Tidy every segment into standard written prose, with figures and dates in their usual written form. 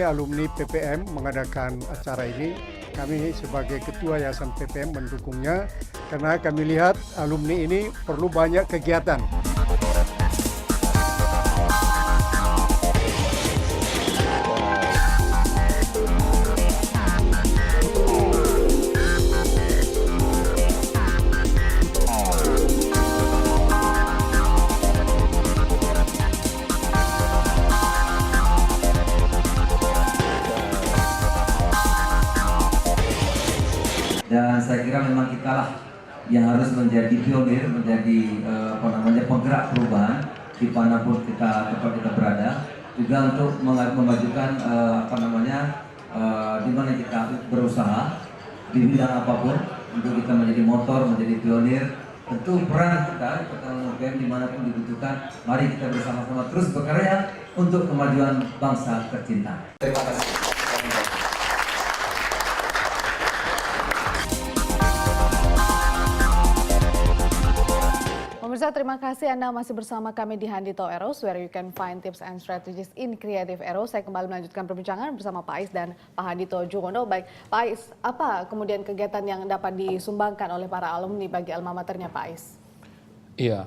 alumni PPM mengadakan acara ini. Kami sebagai ketua Yayasan PPM mendukungnya karena kami lihat alumni ini perlu banyak kegiatan. Dan saya kira memang kita lah yang harus menjadi pionir, menjadi penggerak perubahan dimanapun tempat kita berada, juga untuk memajukan di mana kita berusaha di bidang apapun untuk kita menjadi motor, menjadi pionir. Tentu peran kita UPM dimanapun dibutuhkan. Mari kita bersama-sama terus berkarya untuk kemajuan bangsa tercinta. Terima kasih. Pemirsa, terima kasih Anda masih bersama kami di Handito Eros, where you can find tips and strategies in creative Eros. Saya kembali melanjutkan perbincangan bersama Pak Ais dan Pak Handito Juwono. Baik, Pak Ais, apa kemudian kegiatan yang dapat disumbangkan oleh para alumni bagi alma maternya, Pak Ais? Iya,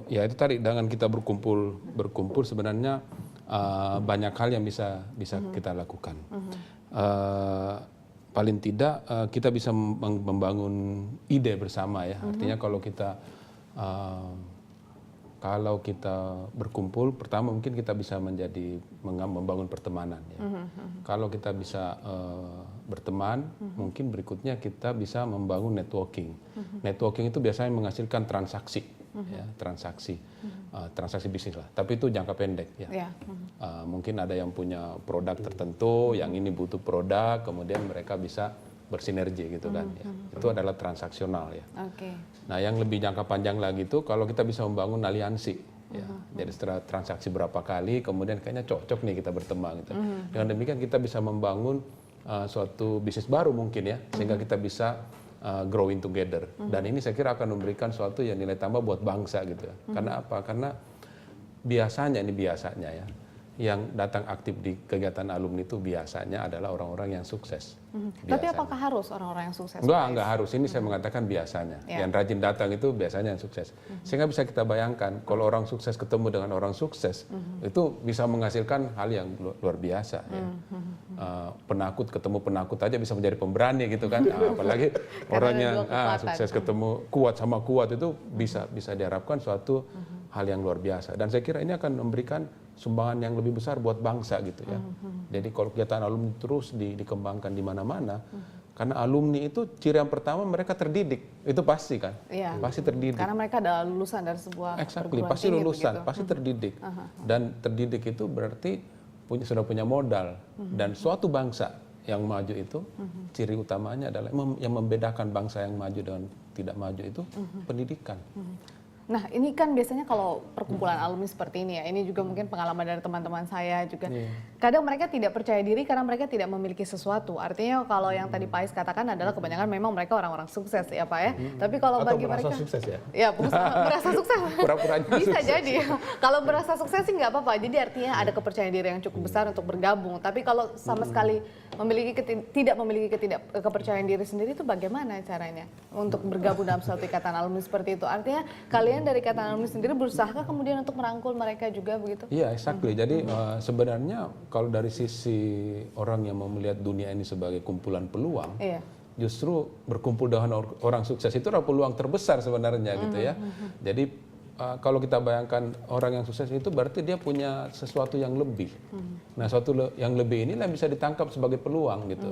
ya itu tadi dengan kita berkumpul sebenarnya banyak hal yang bisa kita lakukan. Paling tidak kita bisa membangun ide bersama ya. Artinya kalau kita berkumpul, pertama mungkin kita bisa membangun pertemanan. Ya. Kalau kita bisa berteman, mungkin berikutnya kita bisa membangun networking. Networking itu biasanya menghasilkan transaksi, ya, transaksi bisnis lah. Tapi itu jangka pendek. Ya. Mungkin ada yang punya produk tertentu, yang ini butuh produk, kemudian mereka bisa bersinergi gitu kan. Ya. Itu adalah transaksional ya. Nah yang lebih jangka panjang lagi itu kalau kita bisa membangun aliansi. Ya. Jadi setelah transaksi berapa kali, kemudian kayaknya cocok nih kita berteman gitu. Dengan demikian kita bisa membangun suatu bisnis baru mungkin ya, sehingga kita bisa growing together. Dan ini saya kira akan memberikan suatu yang nilai tambah buat bangsa gitu ya. Karena apa? Karena biasanya ya, yang datang aktif di kegiatan alumni itu biasanya adalah orang-orang yang sukses. Tapi apakah harus orang-orang yang sukses? Enggak harus. Ini saya mengatakan biasanya. Yang rajin datang itu biasanya yang sukses. Sehingga bisa kita bayangkan, kalau orang sukses ketemu dengan orang sukses, itu bisa menghasilkan hal yang luar biasa. Ya. Penakut ketemu penakut aja bisa menjadi pemberani gitu kan. Apalagi orang yang sukses ketemu kuat sama kuat itu bisa diharapkan suatu hal yang luar biasa. Dan saya kira ini akan memberikan sumbangan yang lebih besar buat bangsa gitu ya. Jadi kalau kegiatan alumni terus dikembangkan di mana-mana, karena alumni itu ciri yang pertama mereka terdidik, itu pasti kan, pasti terdidik. Karena mereka adalah lulusan dari sebuah perguruan pasti tinggi, lulusan, begitu. pasti terdidik. Dan terdidik itu berarti sudah punya modal. Dan suatu bangsa yang maju itu, ciri utamanya adalah yang membedakan bangsa yang maju dengan tidak maju itu pendidikan. Nah, ini kan biasanya kalau perkumpulan alumni seperti ini ya, ini juga mungkin pengalaman dari teman-teman saya juga. Kadang mereka tidak percaya diri karena mereka tidak memiliki sesuatu. Artinya kalau yang tadi Pak Ais katakan adalah kebanyakan memang mereka orang-orang sukses ya Pak ya. Tapi kalau bagi mereka sukses ya? Ya, merasa sukses. Pura-puranya Bisa sukses. Jadi. Kalau merasa sukses sih nggak apa-apa. Jadi artinya ada kepercayaan diri yang cukup besar untuk bergabung. Tapi kalau sama sekali tidak memiliki kepercayaan diri sendiri itu bagaimana caranya untuk bergabung dalam suatu ikatan alumni seperti itu? Artinya kalian dari ikatan alumni sendiri berusaha kemudian untuk merangkul mereka juga begitu? Iya, exactly. Jadi sebenarnya kalau dari sisi orang yang mau melihat dunia ini sebagai kumpulan peluang, justru berkumpul dengan orang sukses itu adalah peluang terbesar sebenarnya gitu ya. Jadi kalau kita bayangkan orang yang sukses itu berarti dia punya sesuatu yang lebih. Nah, sesuatu yang lebih inilah yang bisa ditangkap sebagai peluang gitu.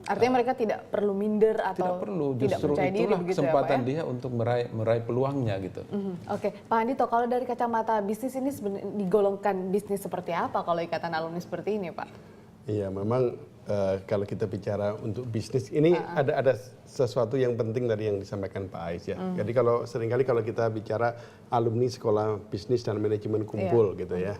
Artinya mereka tidak perlu minder atau tidak perlu, tidak justru percaya diri itulah begitu kesempatan ya, Pak, ya? dia untuk meraih peluangnya gitu. Oke, Pak Handito, kalau dari kacamata bisnis ini digolongkan bisnis seperti apa kalau ikatan alumni seperti ini, Pak? Iya, memang kalau kita bicara untuk bisnis ini ada sesuatu yang penting dari yang disampaikan Pak Ais ya. Jadi seringkali kalau kita bicara alumni sekolah bisnis dan manajemen kumpul gitu ya.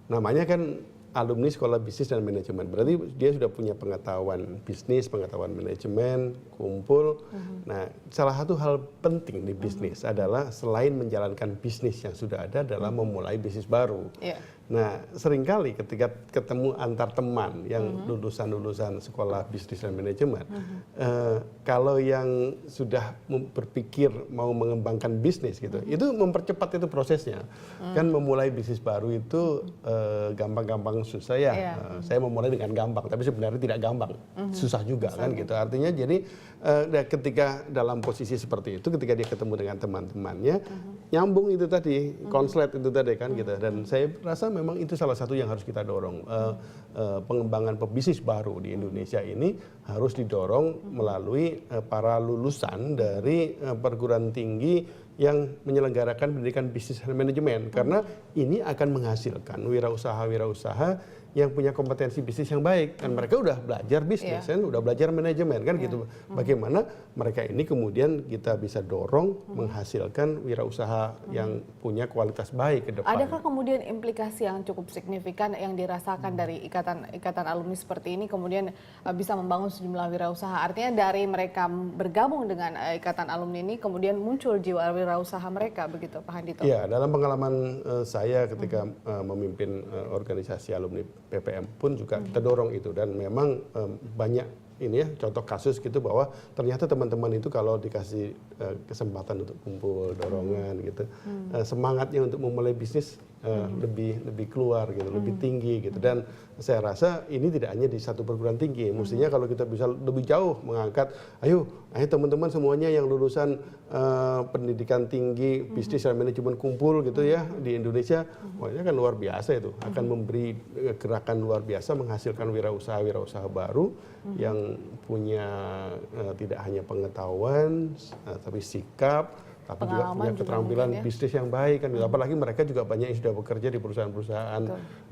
Namanya kan alumni sekolah bisnis dan manajemen. Berarti dia sudah punya pengetahuan bisnis, pengetahuan manajemen, kumpul. Nah, salah satu hal penting di bisnis adalah selain menjalankan bisnis yang sudah ada adalah memulai bisnis baru. Nah, seringkali ketika ketemu antar teman yang lulusan-lulusan sekolah bisnis dan manajemen, kalau yang sudah berpikir mau mengembangkan bisnis gitu, itu mempercepat itu prosesnya. Kan memulai bisnis baru itu gampang-gampang susah ya. Saya memulai dengan gampang, tapi sebenarnya tidak gampang, susah juga kan gitu. Artinya jadi ketika dalam posisi seperti itu, ketika dia ketemu dengan teman-temannya, nyambung itu tadi, konslet itu tadi kan gitu. Dan saya rasa memang itu salah satu yang harus kita dorong. Pengembangan pebisnis baru di Indonesia ini harus didorong melalui para lulusan dari perguruan tinggi yang menyelenggarakan pendidikan bisnis dan manajemen. Karena ini akan menghasilkan wirausaha-wirausaha yang punya kompetensi bisnis yang baik. Dan mereka udah belajar bisnis, kan, udah belajar manajemen kan gitu. Bagaimana mereka ini kemudian kita bisa dorong menghasilkan wirausaha yang punya kualitas baik ke depan. Adakah kemudian implikasi yang cukup signifikan yang dirasakan dari ikatan alumni seperti ini kemudian bisa membangun sejumlah wirausaha? Artinya dari mereka bergabung dengan ikatan alumni ini kemudian muncul jiwa wirausaha mereka, begitu Pak Handito? Ya, dalam pengalaman saya ketika memimpin organisasi alumni PPM pun juga kita dorong itu, dan memang banyak ini ya contoh kasus gitu bahwa ternyata teman-teman itu kalau dikasih kesempatan untuk kumpul, dorongan gitu, semangatnya untuk memulai bisnis lebih keluar gitu, lebih tinggi gitu. Dan saya rasa ini tidak hanya di satu perguruan tinggi, mestinya kalau kita bisa lebih jauh mengangkat, ayo teman-teman semuanya yang lulusan pendidikan tinggi bisnis dan manajemen kumpul gitu ya di Indonesia, wah ini kan luar biasa itu, akan memberi gerakan luar biasa, menghasilkan wirausaha baru yang punya tidak hanya pengetahuan tapi sikap, tapi juga punya keterampilan bisnis yang baik kan. Apalagi mereka juga banyak yang sudah bekerja di perusahaan-perusahaan